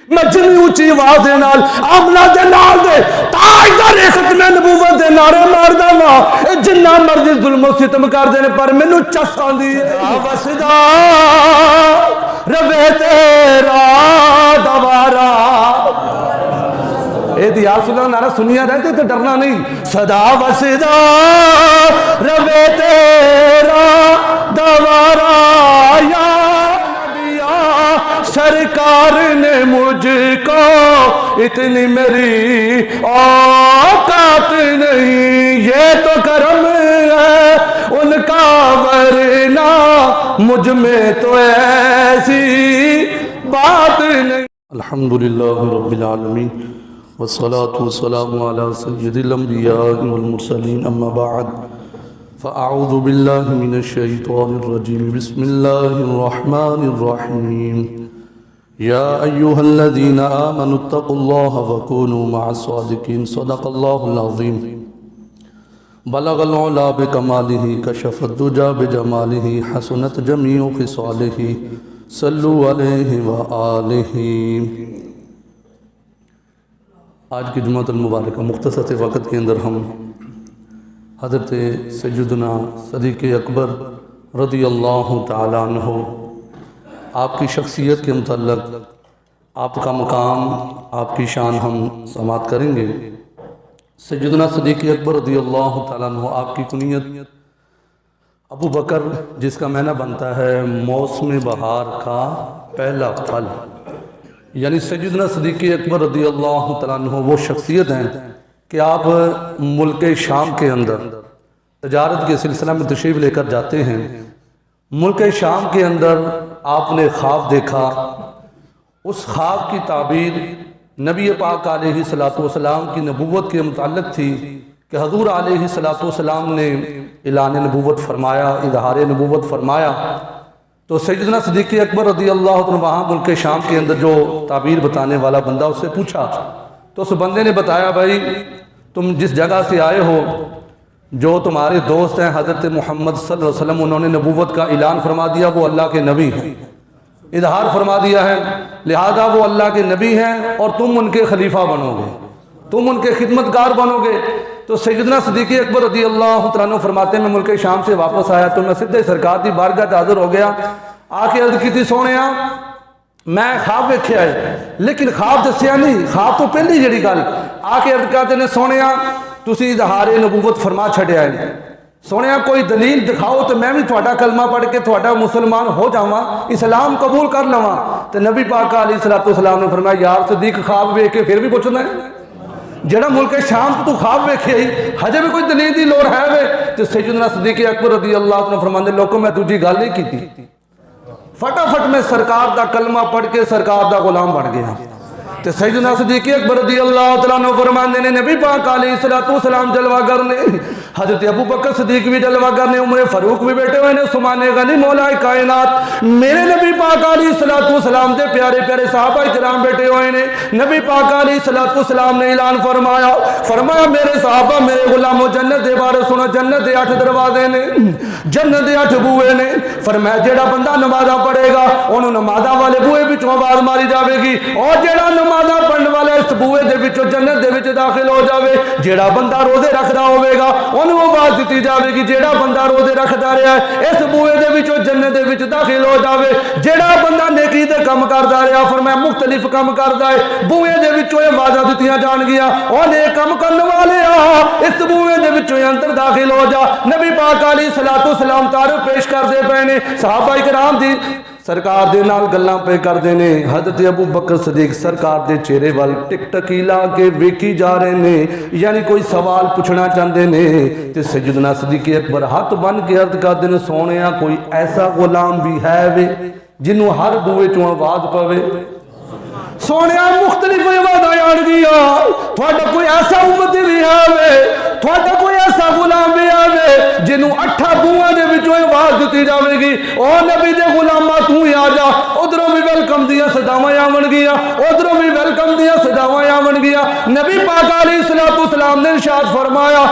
میں جنی اونچی آواز دے نال آمنہ دے نال دے تاجدار ختم نبوت دے نعرے ماردا وا جنہ مرضی ظلم و ستم کر دے پر مینوں چس آندی ہے وسدا روے تیرا دوارا اے دی یا رسول اللہ نعرہ سنیا رہتے تو ڈرنا نہیں صدا وسدا روے تیرا دوارا یا سرکار نے مجھ کو اتنی میری اوقات نہیں یہ تو کرم ہے ان کا ورنہ مجھ میں تو ایسی بات نہیں الحمدللہ رب العالمین والصلاة والسلام على سید الانبیاء والمرسلین اما بعد فأعوذ باللہ من الشیطان الرجیم بسم اللہ الرحمن الرحیم یا ایہا الذین آمنوا اتقوا اللہ وکونوا مع الصادقین صدق اللہ العظیم بلغ العلا بکمالہ کشف الدجا بجمالہ حسنت جمیع خصالہ صلو علیہ وآلہ آج کی جمعۃ المبارکہ مختصر سے وقت کے اندر ہم حضرت سیدنا صدیق اکبر رضی اللہ تعالیٰ عنہ آپ کی شخصیت کے متعلق آپ کا مقام آپ کی شان ہم سماعت کریں گے سیدنا صدیق اکبر رضی اللہ تعالیٰ عنہ آپ کی کنیت ابو بکر جس کا معنی بنتا ہے موسم بہار کا پہلا پھل یعنی سیدنا صدیق اکبر رضی اللہ تعالیٰ عنہ وہ شخصیت ہیں کہ آپ ملک شام کے اندر تجارت کے سلسلہ میں تشریف لے کر جاتے ہیں ملک شام کے اندر آپ نے خواب دیکھا اس خواب کی تعبیر نبی پاک علیہ السلام کی نبوت کے متعلق تھی کہ حضور علیہ السلام نے اعلان نبوت فرمایا اظہار نبوت فرمایا تو سیدنا صدیق اکبر رضی اللہ عنہ وہاں ملک شام کے اندر جو تعبیر بتانے والا بندہ اس سے پوچھا تو اس بندے نے بتایا بھائی تم جس جگہ سے آئے ہو جو تمہارے دوست ہیں حضرت محمد صلی اللہ علیہ وسلم انہوں نے نبوت کا اعلان فرما دیا وہ اللہ کے نبی ہیں اظہار فرما دیا ہے لہذا وہ اللہ کے نبی ہیں اور تم ان کے خلیفہ بنو گے تم ان کے خدمتگار بنو گے تو سیدنا صدیق اکبر رضی اللہ عنہ فرماتے ہیں میں ملک شام سے واپس آیا تو میں سیدھے سرکار دی بارگاہ حاضر ہو گیا آ کے عرض کی تھی سونیا میں خواب ویکھیا ہے لیکن خواب دسیا نہیں خواب تو پہلی جڑی گل آ کے عرض کرتے نے سونیا تسی اظہار نبوت فرما چھڑیا ہے سونیا کوئی دلیل دکھاؤ تو میں بھی تھوڑا کلمہ پڑھ کے تھوڑا مسلمان ہو جاواں اسلام قبول کر لواں تو نبی پاک علیہ السلام نے فرمایا یار صدیق خواب ویکھ کے پھر بھی پوچھنا ہے جڑا ملک شام تو خواب ویکھے ہی ہجے بھی کوئی دلیل دی لوڑ ہے وے تو سیدنا صدیق اکبر رضی اللہ عنہ فرماندے لوگوں میں دوجی گل نہیں کیتی فٹافٹ میں سرکار دا کلمہ پڑھ کے سرکار دا غلام بن گیا تو سیدنا صدیق اکبر رضی اللہ تعالیٰ عنہ فرماندے نے نبی پاک علیہ السلام جلوہ گر نے حضرت ابو بکر صدیق بھی جلوہ گر نے عمر فاروق بھی بیٹھے ہوئے نے سمان غنی مولا کائنات میرے نبی پاک علیہ السلام دے پیارے پیارے صحابہ کرام بیٹھے ہوئے نے نبی پاک علیہ السلام نے اعلان فرمایا میرے صحابہ میرے غلاموں جنت دے بارے سنو جنت دے 8 دروازے نے جنت دے 8 بوئے نے فرمایا جیڑا بندہ نمازاں پڑھے گا انہوں نمازاں والے بوئے وچوں آواز ماری جاوے گی اور جیڑا نمازاں پڑھن والا اس بوئے دے وچوں جنت دے وچ داخل ہو جاوے جیڑا بندہ روزے رکھدا ہوے گا انہوں آواز دیتی جاوے گی جیڑا بندہ روزے رکھدا رہیا ہے اس بوئے دے وچوں جنت دے وچ داخل ہو جاوے جیڑا بندہ نیکی دے کم کردا رہیا فرمایا مختلف کم کردا ہے بوئے دے وچوں آوازاں دتیاں جان گیاں او نیک کم کرن والے اس بوئے دے وچوں اندر داخل ہو جا نبی پاک علیہ السلام تعارف پیش کردے پئے نے صحابہ کرام دی سرکار دے نال گلاں پہ کر دینے حضرت ابو بکر صدیق سرکار دے چہرے وال ٹک ٹکیلا کے ویکھی جا رہے نے یعنی کوئی سوال پوچھنا چاہتے نے تے سیدنا صدیق اکبر ہاتھ بن کے عرض کر دینے سونیا کوئی ایسا غلام بھی ہے وے جنوں ہر بوئے چوں آواز پوے سونیا مختلف آوازاں آن گیا تھوڑا کوئی ایسا امتی بھی ہے وے تھوڑا کوئی ایسا غلام بھی ہے وے جنوں 8 بوئے دے وچوں آواز دتی جاوے گی او نبی دے غلاماں تو ہی آ جا ادھروں بھی ویلکم دیا صداواں آون گیا ادھروں بھی ویلکم دیا صداواں آون گیا نبی پاک علیہ السلام نے ارشاد فرمایا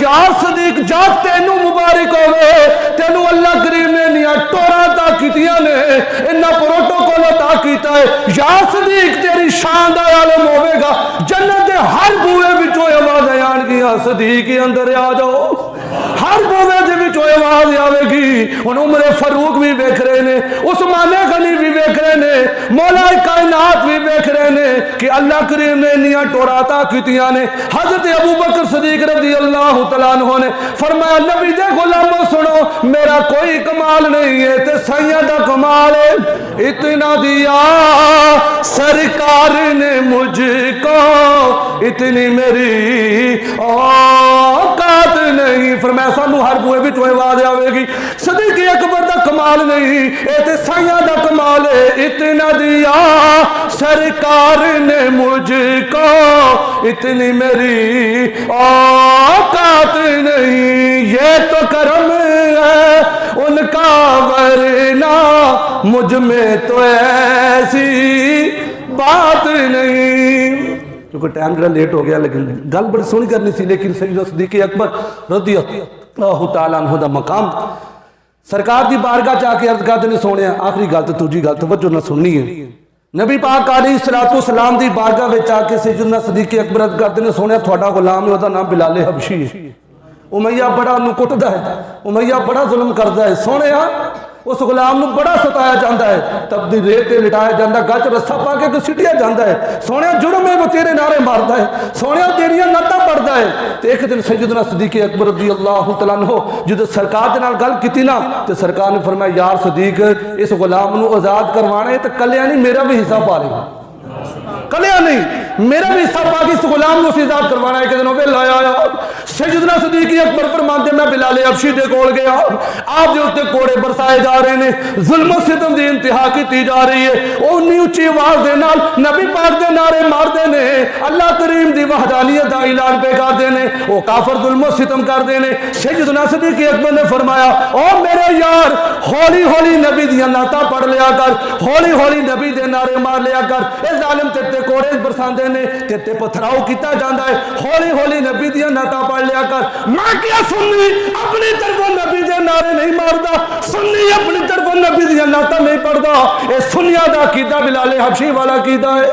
یا صدیق جا تینوں مبارک ہوے تینوں اللہ کریم نے نیا ٹورا عطا کیتیاں نے انہاں پروٹوکول عطا کیتا ہے یا صدیق تیری صدیق اندر آ جاؤ. ہر بوے دے وچوں آواز آوے گی. ہن عمر فاروق بھی ویکھ رہے نے, عثمان غنی بھی ویکھ رہے نے, مولا کائنات بھی ویکھ رہے نے کہ اللہ کریم نے انیاں ٹوراتا کیتیاں نے. حضرت ابو بکر صدیق رضی اللہ تعالیٰ عنہ نے فرمایا نبی دے غلامو سنو, میرا کوئی کمال نہیں ہے تے سیاں دا کمال ہے. اتنا دیا سرکار نے مجھ کو, اتنی میری اوقات نہیں. فرمایا سانو ہر بوئے وچوں آواز آوے گی صدیق اکبر دا کمال نہیں, اے تے سیاں دا کمال ہے. اتنا دیا سرکار نے مجھ کو, اتنی میری اوقات نہیں. یہ تو کرم ہے ان کا ورنہ مجھ میں تو ایسی بات نہیں. کیونکہ ٹائم جڑا لیٹ ہو گیا, لیکن گل بڑی سونی کرنی سی. لیکن سیدنا صدیق اکبر رضی اللہ تعالیٰ عنہ دا مقام سرکار دی بارگاہ چاہ کے عرض کرتے نے سونے. آخری گل تو تجی گل توجہ نہ سننی ہے. نبی پاک علیہ السلام دی بارگاہ وچ آ کے سیدنا صدیق اکبر عرض کرتے نے سونے تھوڑا غلام ہے, او دا نام بلال حبشی ہے. امیہ بڑا انہوں کٹدا ہے, امیہ بڑا ظلم کردا ہے. سونے اس غلام نو بڑا ستایا جاندہ ہے, تب دی ریت تے لٹایا جاندہ, گچ رسا پا کے سٹیا جاندہ ہے. سونے جرم ہے وہ تیرے نعرے ماردا ہے, سونے تیریاں ناتا پڑدا ہے. تے ایک دن سیدنا صدیق اکبر رضی اللہ تعالیٰ عنہ جدو سرکار دے نال گل کیتی نا, تے سرکار نے فرمایا یار صدیق اس غلام نو آزاد کروانا ہے تے کلیا نہیں میرا بھی حصہ پا لے, کلیا نہیں میرا بھی حصہ پا کے اس غلام نو آزاد کروانا ہے. ایک دن وہ لایا آیا سیدنا صدیق اکبر فرماتے میں بلال حبشی دے کول گیا, آپ دے اتے کوڑے برسائے جا رہے نے, ظلم و ستم دی انتہا کیتی جا رہی ہے. اونی اونچی آواز دے نال نبی پاک دے نعرے مار دے نے, اللہ کریم دی وحدانیت دا اعلان پہ کر دے نے, او کافر ظلم و ستم کر دے نے. سیدنا صدیق اکبر نے فرمایا او میرے یار ہولی ہولی نبی دی نعتاں پڑھ لیا کر, ہولی ہولی نبی دے نعرے مار لیا کر. اے ظالم تے کوڑے برساندے نے, تے پتھراؤ کیتا جاندا ہے, ہولی ہولی نبی دی نعتاں پڑھ لیا کر. میں کیا سنی اپنی طرف نبی دے نعرے نہیں ماردا, سنی اپنی طرف نبی دی نعتاں نہیں پڑھدا. اے سنیا دا عقیدہ بلال حبشی والا عقیدہ ہے.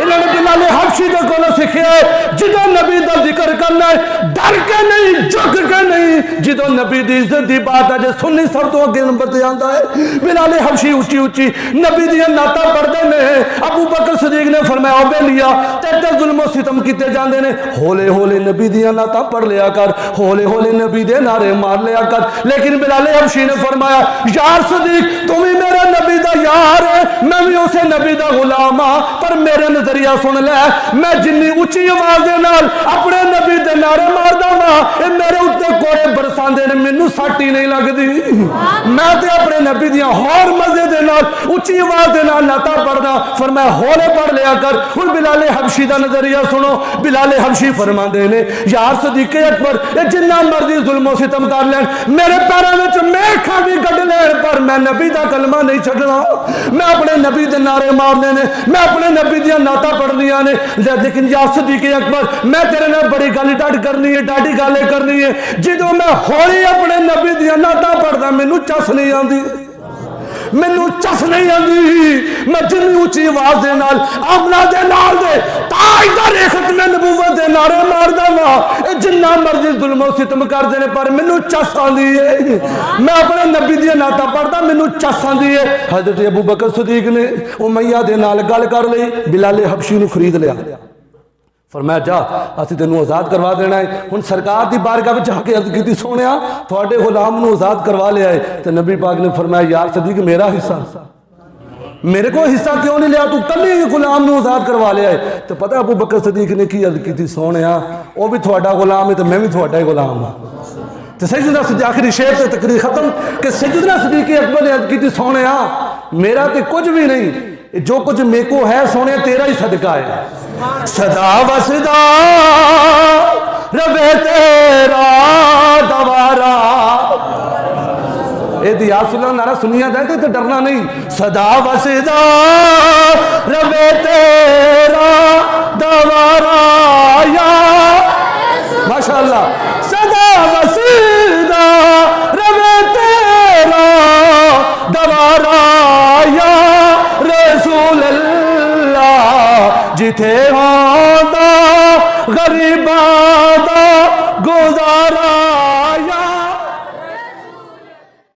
انہوں نے بلال حبشی دے کولوں سکھیا ہے جدوں نبی دا ذکر کرنا ہے ڈر کے نہیں جھک کے نہیں, جدوں نبی دی عزت دی بات ہے جے سنی سب تو اگے نمبر تے آندا ہے. بلال حبشی اونچی اونچی نبی دی نعتاں پڑھدے نے. ابو بکر صدیق نے فرمایا او بے لیا تے ظلم و ستم کیتے جاندے نے, ہولے ہولے نبی دی نعتاں پڑھ لیا کر, ہولے ہولے نبی دے نعرے مار لیا کر. لیکن بلال حبشی نے فرمایا یار صدیق تم ہی میرا نبی دا یار ہے, میں بھی اسے نبی دا غلام ہاں, پر میرے نظریہ سن لے, میں جنی اونچی آواز دے نال اپنے نبی دے نعرے ماردا وا اے میرے اوتے کوڑے برساندے نے, مینوں سٹ ہی نہیں لگدی. میں تے اپنے نبی دیاں ہور مزے دے نال اونچی آواز دے نال نعتاں پڑھدا. فرمایا ہولے پڑھ لیا کر. ہن بلال حبشی دا نظریہ سنو. بلال حبشی فرماندے نے یار صدیق اکبر اے جنہ مرضی ظلم و ستم کر لین, میرے پیراں وچ میکھاں بھی کڈ لین, پر میں نبی دا کلمہ نہیں چھڈنا. میں اپنے نبی دے نعرے مارنے نے, میں اپنے نبی دیاں نعتاں پڑھنیاں نے. لیکن یا صدیق اکبر میں تیرے نال بڑی گل ڈاڈ کرنی ہے, ڈاڈی گل کرنی ہے. جدوں میں ہولی اپنے نبی دیاں نعتاں پڑھدا مینوں چس نہیں آندی, مینوں چس نہیں آندی. میں جنی اونچی آواز دے نال آمنہ دے نال دے تاجدار ختم نبوت دے نعرے ماردا وا, اے جنہ مرضی ظلم و ستم کردے نے پر مینوں چس آندی ہے. میں اپنے نبی دی نعتاں پڑھدا مینوں چس آندی ہے. حضرت ابو بکر صدیق نے امیہ دے نال گل کر لئی, بلال حبشی نو خرید لیا. فرمایا جا اسی تینوں آزاد کروا دینا ہے. ہن سرکار دی بارگاہ وچ آ کے عرض کیتی سونیا تھوڑے غلام نو آزاد کروا لیا ہے. تے نبی پاک نے فرمایا یار صدیق میرا حصہ, میرے کو حصہ کیوں نہیں لیا, تو کلی غلام نو آزاد کروا لیا ہے. تو پتہ ابو بکر صدیق نے کی عرض کیتی سونیا او بھی تھوڑا غلام ہے تے میں بھی تھوڑا ہی غلام ہوں. تو سیدنا صدیق آخری شعر تے تقریر ختم کہ سیدنا صدیق اکبر نے عرض کیتی سونیا میرا تے کچھ بھی نہیں, جو کچھ میرے کو ہے سونے تیرا ہی صدقہ ہے. صدا وصدا ربے تیرا دوارا, اے دی آپ صلی اللہ نعرہ سنیا جائے تو ڈرنا نہیں. صدا وصدا ربے تیرا دوارا یا ماشاءاللہ, صدا وصدا ربے تیرا دوارا یا رسول اللہ, جتھے ہوندا غریباں